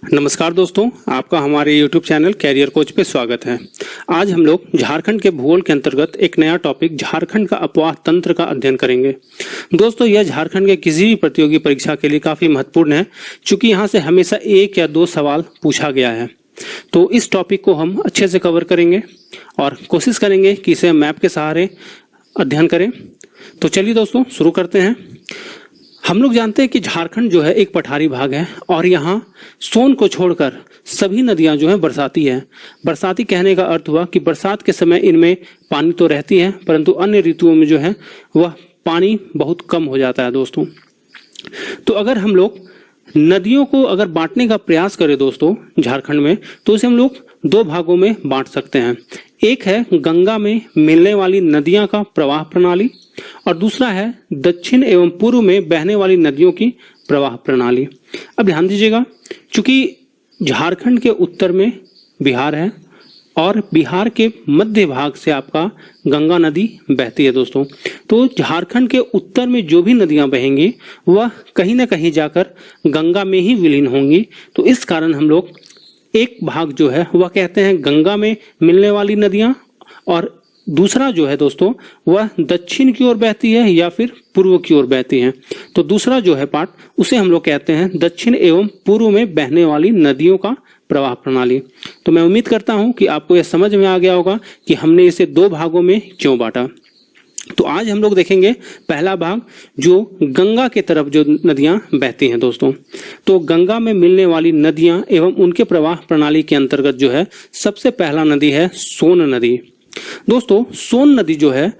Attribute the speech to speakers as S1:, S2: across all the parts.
S1: नमस्कार दोस्तों, आपका हमारे YouTube चैनल कैरियर कोच पे स्वागत है। आज हम लोग झारखंड के भूगोल के अंतर्गत एक नया टॉपिक झारखंड का अपवाह तंत्र का अध्ययन करेंगे। दोस्तों, यह झारखंड के किसी भी प्रतियोगी परीक्षा के लिए काफी महत्वपूर्ण है, क्योंकि यहाँ से हमेशा 1 या 2 सवाल पूछा गया है। तो इस टॉपिक को हम अच्छे से कवर करेंगे और कोशिश करेंगे कि इसे मैप के सहारे अध्ययन करें। तो चलिए दोस्तों, शुरू करते हैं। हम लोग जानते हैं कि झारखंड जो है एक पठारी भाग है और यहाँ सोन को छोड़कर सभी नदियां जो है बरसाती है। बरसाती कहने का अर्थ हुआ कि बरसात के समय इनमें पानी तो रहती है, परंतु अन्य ऋतुओं में जो है वह पानी बहुत कम हो जाता है दोस्तों। तो अगर हम लोग नदियों को अगर बांटने का प्रयास करें दोस्तों झारखंड में, तो उसे हम लोग 2 भागों में बांट सकते हैं। एक है गंगा में मिलने वाली नदियां का प्रवाह प्रणाली और दूसरा है दक्षिण एवं पूर्व में बहने वाली नदियों की प्रवाह प्रणाली। अब ध्यान दीजिएगा, क्योंकि झारखंड के उत्तर में बिहार है और बिहार के मध्य भाग से आपका गंगा नदी बहती है दोस्तों। तो झारखंड के उत्तर में जो भी नदियां बहेंगी वह कहीं ना कहीं जाकर गंगा में ही विलीन होंगी। तो इस कारण हम लोग एक भाग जो है वह कहते हैं गंगा में मिलने वाली नदियां और दूसरा जो है दोस्तों वह दक्षिण की ओर बहती है या फिर पूर्व की ओर बहती है। तो दूसरा जो है पार्ट उसे हम लोग कहते हैं दक्षिण एवं पूर्व में बहने वाली नदियों का प्रवाह प्रणाली। तो मैं उम्मीद करता हूं कि आपको यह समझ में आ गया होगा कि हमने इसे 2 भागों में क्यों बांटा। तो आज हम लोग देखेंगे पहला भाग, जो गंगा के तरफ जो नदियां बहती हैं दोस्तों। तो गंगा में मिलने वाली नदियां एवं उनके प्रवाह प्रणाली के अंतर्गत जो है सबसे पहला नदी है सोन नदी। दोस्तों, सोन नदी जो है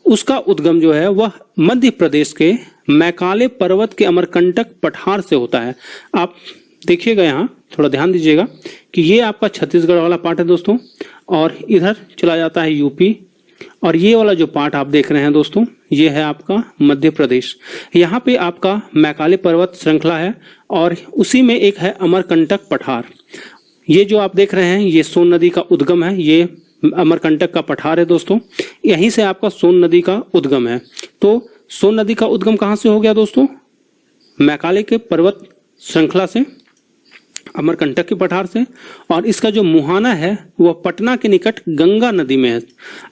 S1: उसका उद्गम जो है वह मध्य प्रदेश के मैकाले पर्वत के अमरकंटक पठार से होता है। आप देखिएगा, यहाँ थोड़ा ध्यान दीजिएगा कि ये आपका छत्तीसगढ़ वाला पार्ट है दोस्तों और इधर चला जाता है यूपी, और ये वाला जो पार्ट आप देख रहे हैं दोस्तों ये है आपका मध्य प्रदेश। यहाँ पे आपका मैकाले पर्वत श्रृंखला है और उसी में एक है अमरकंटक पठार। ये जो आप देख रहे हैं ये सोन नदी का उद्गम है, ये अमरकंटक का पठार है दोस्तों। यहीं से आपका सोन नदी का उद्गम है। तो सोन नदी का उद्गम कहां से हो गया दोस्तों? मैकाले के पर्वत श्रृंखला से, अमरकंटक के पठार से। और इसका जो मुहाना है वह पटना के निकट गंगा नदी में है।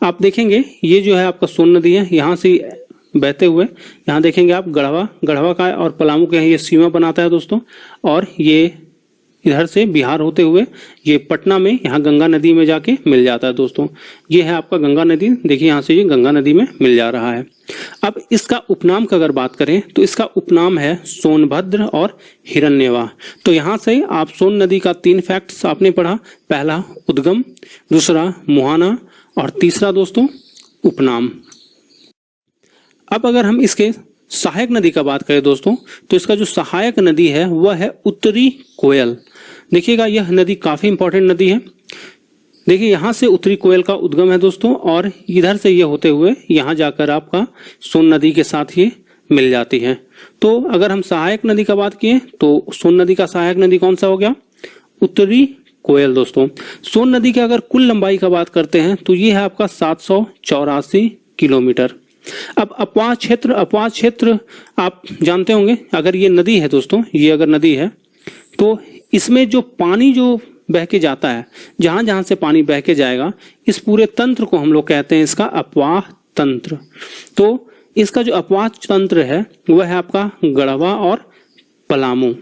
S1: आप देखेंगे ये जो है आपका सोन नदी है, यहाँ से बहते हुए यहाँ देखेंगे आप गढ़वा का और पलामू के ये सीमा बनाता है दोस्तों। और ये इधर से बिहार होते हुए ये पटना में यहाँ गंगा नदी में जाके मिल जाता है दोस्तों। ये है आपका गंगा नदी, देखिए यहाँ से ये गंगा नदी में मिल जा रहा है। अब इसका उपनाम का अगर बात करें तो इसका उपनाम है सोनभद्र और हिरण्यवाह। तो यहाँ से आप सोन नदी का 3 फैक्ट्स आपने पढ़ा। पहला उद्गम, दूसरा मुहाना और तीसरा दोस्तों उपनाम। अब अगर हम इसके सहायक नदी का बात करें दोस्तों, तो इसका जो सहायक नदी है वह है उत्तरी कोयल। देखिएगा, यह नदी काफी इंपॉर्टेंट नदी है। देखिए यहाँ से उत्तरी कोयल का उद्गम है दोस्तों और इधर से ये होते हुए यहाँ जाकर आपका सोन नदी के साथ ये मिल जाती है। तो अगर हम सहायक नदी का बात किए तो सोन नदी का सहायक नदी कौन सा हो गया? उत्तरी कोयल दोस्तों। सोन नदी की अगर कुल लंबाई का बात करते हैं तो ये है आपका 784 किलोमीटर। अब अपवाह क्षेत्र आप जानते होंगे। अगर ये नदी है दोस्तों, ये अगर नदी है तो इसमें जो पानी जो बह के जाता है, जहां जहां से पानी बह के जाएगा, इस पूरे तंत्र को हम लोग कहते हैं इसका अपवाह तंत्र। तो इसका जो अपवाह तंत्र है वह है आपका गढ़वा और पलामू।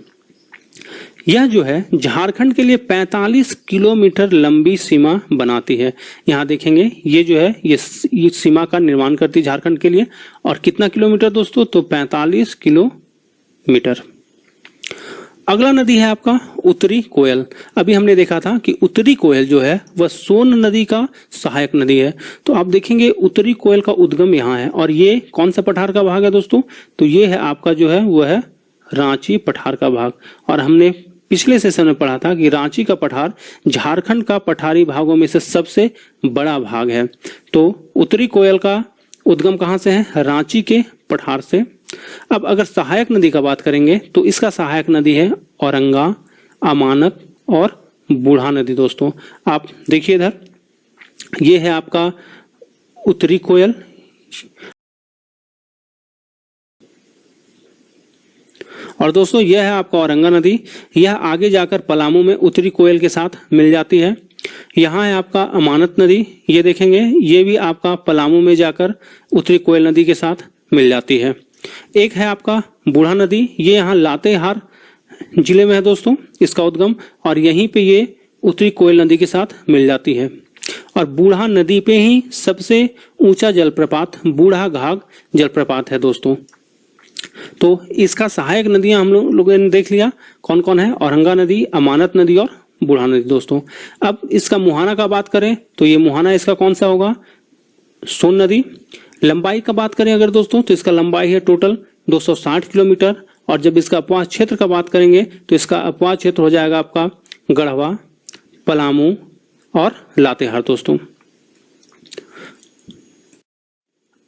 S1: यह जो है झारखंड के लिए 45 किलोमीटर लंबी सीमा बनाती है। यहाँ देखेंगे ये जो है ये सीमा का निर्माण करती है झारखंड के लिए। और कितना किलोमीटर दोस्तों? तो 45 किलोमीटर। अगला नदी है आपका उत्तरी कोयल। अभी हमने देखा था कि उत्तरी कोयल जो है वह सोन नदी का सहायक नदी है। तो आप देखेंगे उत्तरी कोयल का उद्गम यहाँ है और ये कौन सा पठार का भाग है दोस्तों? तो ये है आपका जो है वह है रांची पठार का भाग। और हमने पिछले सेशन में पढ़ा था कि रांची का पठार झारखंड का पठारी भागों में से सबसे बड़ा भाग है। तो उत्तरी कोयल का उद्गम कहां से है? रांची के पठार से। अब अगर सहायक नदी का बात करेंगे तो इसका सहायक नदी है औरंगा, अमानक और बूढ़ा नदी दोस्तों। आप देखिए इधर ये है आपका उत्तरी कोयल और दोस्तों यह है आपका औरंगा नदी। यह आगे जाकर पलामू में उत्तरी कोयल के साथ मिल जाती है। यहाँ है आपका अमानत नदी, ये देखेंगे ये भी आपका पलामू में जाकर उत्तरी कोयल नदी के साथ मिल जाती है। एक है आपका बूढ़ा नदी, ये यहाँ लातेहार जिले में है दोस्तों इसका उद्गम, और यहीं पे ये उत्तरी कोयल नदी के साथ मिल जाती है। और बूढ़ा नदी पे ही सबसे ऊंचा जलप्रपात बूढ़ा घाघ जलप्रपात है दोस्तों। तो इसका सहायक नदियां हम लोगों ने देख लिया कौन कौन है, औरंगा नदी, अमानत नदी और बूढ़ा नदी दोस्तों। अब इसका मुहाना का बात करें तो ये मुहाना इसका कौन सा होगा, सोन नदी। लंबाई का बात करें अगर दोस्तों तो इसका लंबाई है टोटल 260 किलोमीटर। और जब इसका अपवाह क्षेत्र का बात करेंगे तो इसका अपवाह क्षेत्र हो जाएगा आपका गढ़वा, पलामू और लातेहार दोस्तों।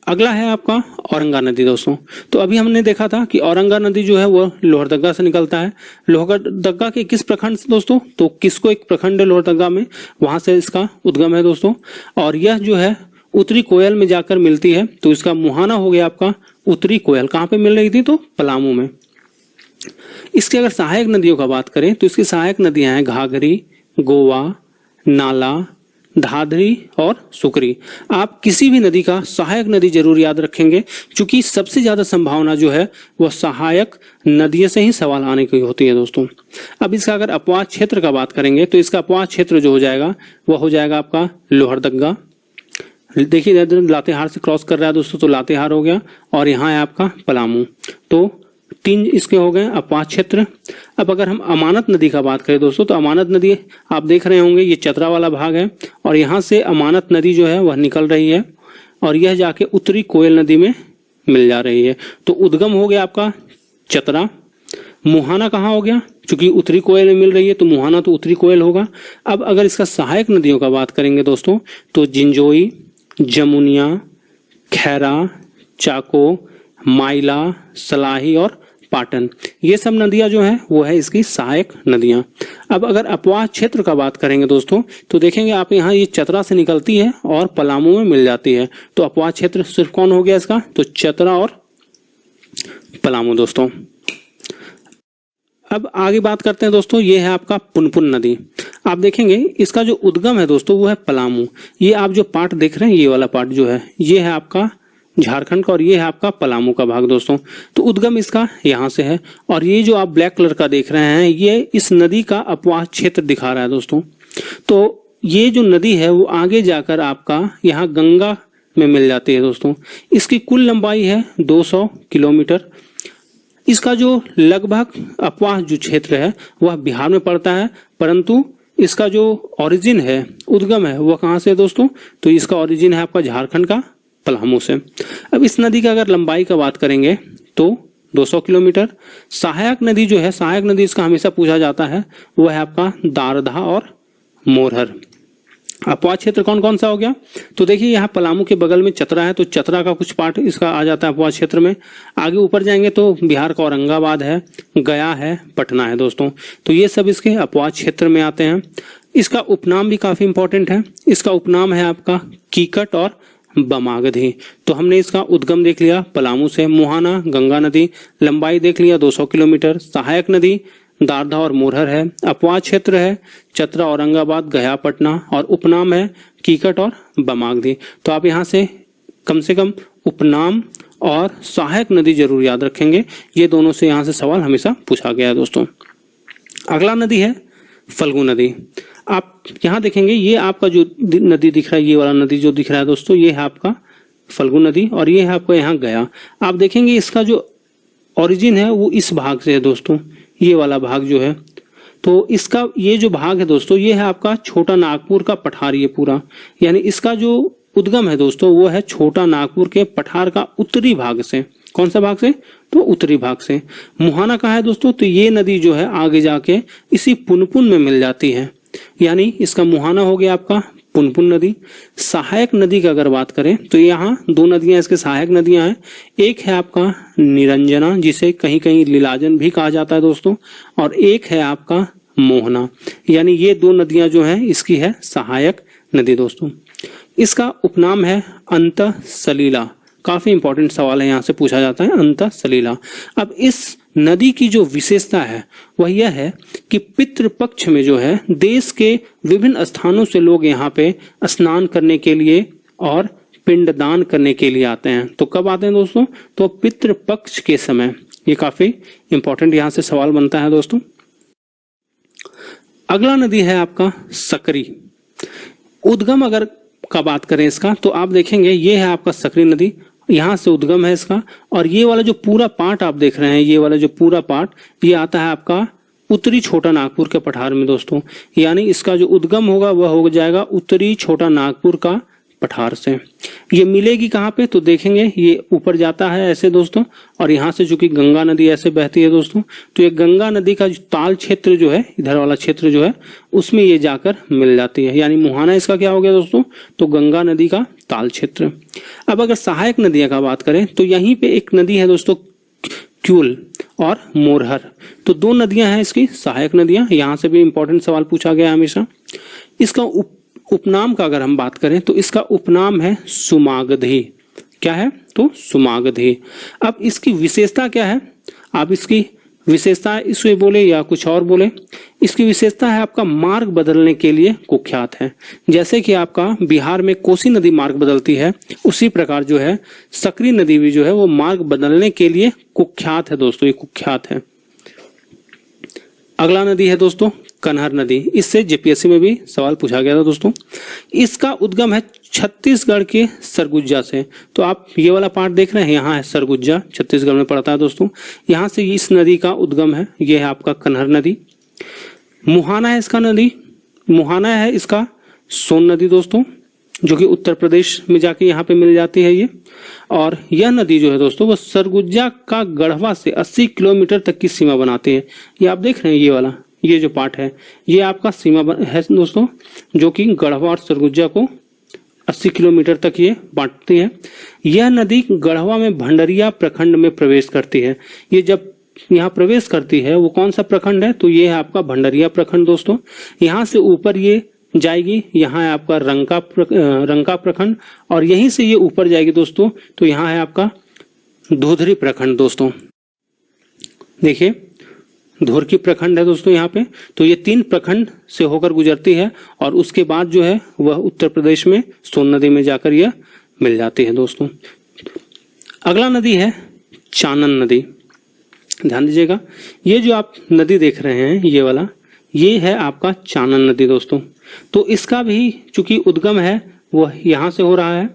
S1: अगला है आपका औरंगा नदी दोस्तों। तो अभी हमने देखा था कि औरंगा नदी जो है वो लोहरदगा से निकलता है। लोहरदगा के किस प्रखंड से दोस्तों, तो किसको एक प्रखंड है लोहरदगा में, वहां से इसका उद्गम है दोस्तों। और यह जो है उत्तरी कोयल में जाकर मिलती है। तो इसका मुहाना हो गया आपका उत्तरी कोयल। कहाँ पे मिल रही थी, तो पलामू में। इसके अगर सहायक नदियों का बात करें तो इसकी सहायक नदियां हैं घाघरी, गोवा, नाला, धाधरी और सुकरी। आप किसी भी नदी का सहायक नदी जरूर याद रखेंगे, क्योंकि सबसे ज्यादा संभावना जो है वह सहायक नदियों से ही सवाल आने की होती है दोस्तों। अब इसका अगर अपवाह क्षेत्र का बात करेंगे तो इसका अपवाह क्षेत्र जो हो जाएगा वह हो जाएगा आपका लोहरदगा। देखिए लातेहार से क्रॉस कर रहा है दोस्तों, तो लातेहार हो गया। और यहाँ है आपका पलामू। तो 3 इसके हो गए अपवाह क्षेत्र। अब अगर हम अमानत नदी का बात करें दोस्तों तो अमानत नदी आप देख रहे होंगे ये चतरा वाला भाग है, और यहाँ से अमानत नदी जो है वह निकल रही है और यह जाके उत्तरी कोयल नदी में मिल जा रही है। तो उद्गम हो गया आपका चतरा। मुहाना कहाँ हो गया, क्योंकि उत्तरी कोयल में मिल रही है तो मुहाना तो उत्तरी कोयल होगा। अब अगर इसका सहायक नदियों का बात करेंगे दोस्तों तो जिंजोई, जमुनिया, खैरा, चाको, माइला, सलाही और पाटन, ये सब नदियां जो है वो है इसकी सहायक नदियां। अब अगर अपवाह क्षेत्र का बात करेंगे दोस्तों तो देखेंगे आप यहाँ ये चतरा से निकलती है और पलामू में मिल जाती है। तो अपवाह क्षेत्र सिर्फ कौन हो गया इसका, तो चतरा और पलामू दोस्तों। अब आगे बात करते हैं दोस्तों, ये है आपका पुनपुन नदी। आप देखेंगे इसका जो उद्गम है दोस्तों वो है पलामू। ये आप जो पार्ट देख रहे हैं ये वाला पार्ट जो है ये है आपका झारखंड का और ये है आपका पलामू का भाग दोस्तों। तो उद्गम इसका यहाँ से है। और ये जो आप ब्लैक कलर का देख रहे हैं ये इस नदी का अपवाह क्षेत्र दिखा रहा है दोस्तों। तो ये जो नदी है वो आगे जाकर आपका यहाँ गंगा में मिल जाती है दोस्तों। इसकी कुल लंबाई है 200 किलोमीटर। इसका जो लगभग अपवाह जो क्षेत्र है वह बिहार में पड़ता है, परंतु इसका जो ओरिजिन है, उद्गम है, वह कहाँ से दोस्तों, तो इसका ओरिजिन है आपका झारखंड का पलामू से। अब इस नदी का अगर लंबाई का बात करेंगे तो 200 किलोमीटर। सहायक नदी जो है, सहायक नदी इसका हमेशा पूछा जाता है, वो है आपका दारधा और मोरहर। अपवाह क्षेत्र कौन कौन सा हो गया, तो देखिए यहाँ पलामू के बगल में चतरा है तो चतरा का कुछ पार्ट इसका आ जाता है अपवाह क्षेत्र में। आगे ऊपर जाएंगे तो बिहार का औरंगाबाद है, गया है, पटना है दोस्तों। तो ये सब इसके अपवाह क्षेत्र में आते हैं। इसका उपनाम भी काफी इंपॉर्टेंट है। इसका उपनाम है आपका कीकट और बमागधी। तो हमने इसका उद्गम देख लिया पलामू से, मुहाना गंगा नदी, लंबाई देख लिया 200 किलोमीटर, सहायक नदी दारधा और मोरहर है, अपवाह क्षेत्र है चतरा, औरंगाबाद, गया, पटना, और उपनाम है कीकट और बमागधी। तो आप यहाँ से कम उपनाम और सहायक नदी जरूर याद रखेंगे, ये दोनों से यहाँ से सवाल हमेशा पूछा गया है दोस्तों। अगला नदी है फल्गु नदी। आप यहाँ देखेंगे ये आपका जो नदी दिख रहा है, ये वाला नदी जो दिख रहा है दोस्तों, ये है आपका फल्गु नदी और ये है आपका यहाँ गया। आप देखेंगे इसका जो ओरिजिन है वो इस भाग से है दोस्तों, ये वाला भाग जो है। तो इसका ये जो भाग है दोस्तों ये है आपका छोटा नागपुर का पठार, ये पूरा, यानी इसका जो उद्गम है दोस्तों वो है छोटा नागपुर के पठार का उत्तरी भाग से। कौन सा भाग से, तो उत्तरी भाग से। मुहाना कहाँ है दोस्तों, तो ये नदी जो है आगे जाके इसी पुनपुन में मिल जाती है, यानी इसका मुहाना हो गया आपका पुनपुन नदी। सहायक नदी की अगर बात करें तो यहाँ 2 नदियां इसके सहायक नदियां हैं। एक है आपका निरंजना, जिसे कहीं कहीं लीलाजन भी कहा जाता है दोस्तों, और एक है आपका मोहना, यानी ये 2 नदियां जो हैं इसकी है सहायक नदी दोस्तों। इसका उपनाम है अंतः सलीला। काफी इंपॉर्टेंट सवाल है, यहाँ से पूछा जाता है अंतः सलीला। अब इस नदी की जो विशेषता है वह यह है कि पितृपक्ष में जो है देश के विभिन्न स्थानों से लोग यहाँ पे स्नान करने के लिए और पिंडदान करने के लिए आते हैं। तो कब आते हैं दोस्तों? तो पितृपक्ष के समय। ये काफी इंपॉर्टेंट यहाँ से सवाल बनता है दोस्तों। अगला नदी है आपका सकरी। उद्गम अगर का बात करें इसका तो आप देखेंगे ये है आपका सकरी नदी, यहाँ से उद्गम है इसका। और ये वाला जो पूरा पार्ट आप देख रहे हैं, ये वाला जो पूरा पार्ट ये आता है आपका उत्तरी छोटा नागपुर के पठार में दोस्तों। यानी इसका जो उद्गम होगा वह हो जाएगा उत्तरी छोटा नागपुर का पठार से। ये मिलेगी कहाँ पे? तो देखेंगे ये ऊपर जाता है ऐसे दोस्तों, और यहाँ से चूंकि गंगा नदी ऐसे बहती है दोस्तों, तो ये गंगा नदी का जो ताल क्षेत्र जो है, इधर वाला क्षेत्र जो है, उसमें ये जाकर मिल जाती है। यानी मुहाना इसका क्या हो गया दोस्तों? तो गंगा नदी का ताल क्षेत्र। अब अगर सहायक नदियां का बात करें तो यहीं पे एक नदी है दोस्तों क्यूल और मोरहर। तो दो नदियां हैं इसकी सहायक नदियां। यहाँ से भी इंपॉर्टेंट सवाल पूछा गया हमेशा। इसका उपनाम का अगर हम बात करें तो इसका उपनाम है सुमागधी। क्या है? तो सुमागधी। अब इसकी विशेषता क्या है? आप इसकी विशेषता इसे बोले या कुछ और बोले, इसकी विशेषता है आपका मार्ग बदलने के लिए कुख्यात है। जैसे कि आपका बिहार में कोसी नदी मार्ग बदलती है, उसी प्रकार जो है सकरी नदी भी जो है वो मार्ग बदलने के लिए कुख्यात है दोस्तों। ये कुख्यात है। अगला नदी है दोस्तों कन्हर नदी। इससे जेपीएससी में भी सवाल पूछा गया था दोस्तों। इसका उद्गम है छत्तीसगढ़ के सरगुजा से। तो आप ये वाला पार्ट देख रहे हैं, यहाँ है सरगुजा, छत्तीसगढ़ में पड़ता है दोस्तों। यहाँ से इस नदी का उद्गम है, ये है आपका कन्हर नदी। मुहाना है इसका नदी, मुहाना है इसका सोन नदी दोस्तों, जो कि उत्तर प्रदेश में जाके यहाँ पे मिल जाती है ये। और यह नदी जो है दोस्तों वो सरगुजा का गढ़वा से 80 किलोमीटर तक की सीमा बनाती है। ये आप देख रहे हैं, ये वाला ये जो पार्ट है ये आपका सीमा है दोस्तों, जो कि गढ़वा और सरगुजा को 80 किलोमीटर तक ये बांटती है। यह नदी गढ़वा में भंडरिया प्रखंड में प्रवेश करती है। ये जब यहाँ प्रवेश करती है वो कौन सा प्रखंड है? तो ये है आपका भंडरिया प्रखंड दोस्तों। यहाँ से ऊपर ये जाएगी, यहाँ है आपका रंका प्रखंड, और यहीं से ये ऊपर जाएगी दोस्तों, तो यहाँ है आपका धोधरी प्रखंड दोस्तों। देखिए धोरकी प्रखंड है दोस्तों यहाँ पे। तो ये 3 प्रखंड से होकर गुजरती है और उसके बाद जो है वह उत्तर प्रदेश में सोन नदी में जाकर यह मिल जाती है दोस्तों। अगला नदी है चानन नदी। ध्यान दीजिएगा, ये जो आप नदी देख रहे हैं ये वाला, ये है आपका चानन नदी दोस्तों। तो इसका भी चूंकि उद्गम है वह यहाँ से हो रहा है।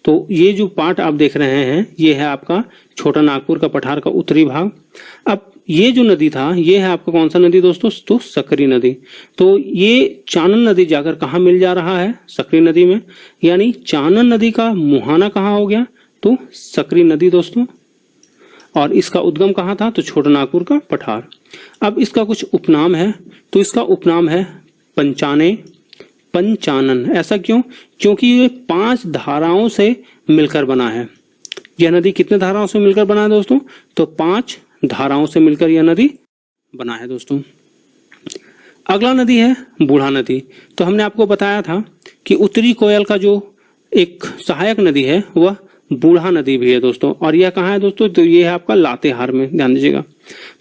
S1: तो ये जो पार्ट आप देख रहे हैं ये है आपका छोटा नागपुर का पठार का उत्तरी भाग। अब ये जो नदी था ये है आपका कौन सा नदी दोस्तों? तो सकरी नदी। तो ये चानन नदी जाकर कहाँ मिल जा रहा है? सकरी नदी में। यानी चानन नदी का मुहाना कहाँ हो गया? तो सकरी नदी दोस्तों। और इसका उद्गम कहाँ था? तो छोटा नागपुर का पठार। अब इसका कुछ उपनाम है, तो इसका उपनाम है पंचाने, पंचानन। ऐसा क्यों? क्योंकि ये 5 धाराओं से मिलकर बना है। यह नदी कितने धाराओं से मिलकर बना है दोस्तों? तो 5 धाराओं से मिलकर यह नदी बना है दोस्तों। अगला नदी है बूढ़ा नदी। तो हमने आपको बताया था कि उत्तरी कोयल का जो एक सहायक नदी है वह बूढ़ा नदी भी है दोस्तों। और यह कहाँ है दोस्तों? तो ये है आपका लातेहार में। ध्यान दीजिएगा।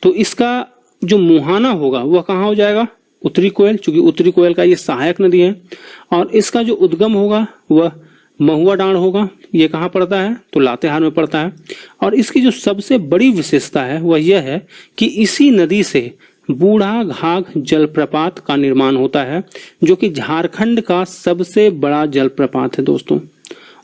S1: तो इसका जो मुहाना होगा वह कहाँ हो जाएगा? उत्तरी कोयल, चूंकि उत्तरी कोयल का ये सहायक नदी है। और इसका जो उद्गम होगा वह महुआ डांड होगा। ये कहाँ पड़ता है? तो लातेहार में पड़ता है। और इसकी जो सबसे बड़ी विशेषता है वह यह है कि इसी नदी से बूढ़ा घाघ जलप्रपात का निर्माण होता है, जो कि झारखंड का सबसे बड़ा जलप्रपात है दोस्तों।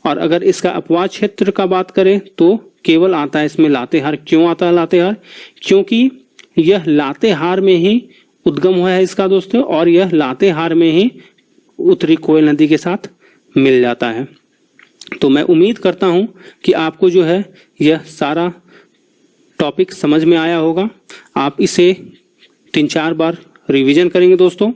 S1: और अगर इसका अपवाद क्षेत्र का बात करें तो केवल आता है इसमें लातेहार। क्यों आता है लातेहार? क्योंकि यह लातेहार में ही उद्गम हुआ है इसका दोस्तों, और यह लातेहार में ही उत्तरी कोयल नदी के साथ मिल जाता है। तो मैं उम्मीद करता हूं कि आपको जो है यह सारा टॉपिक समझ में आया होगा। आप इसे 3-4 बार रिवीजन करेंगे दोस्तों।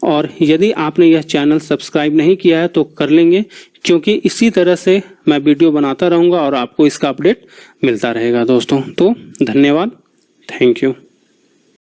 S1: और यदि आपने यह चैनल सब्सक्राइब नहीं किया है तो कर लेंगे, क्योंकि इसी तरह से मैं वीडियो बनाता रहूंगा और आपको इसका अपडेट मिलता रहेगा दोस्तों। तो धन्यवाद, थैंक यू।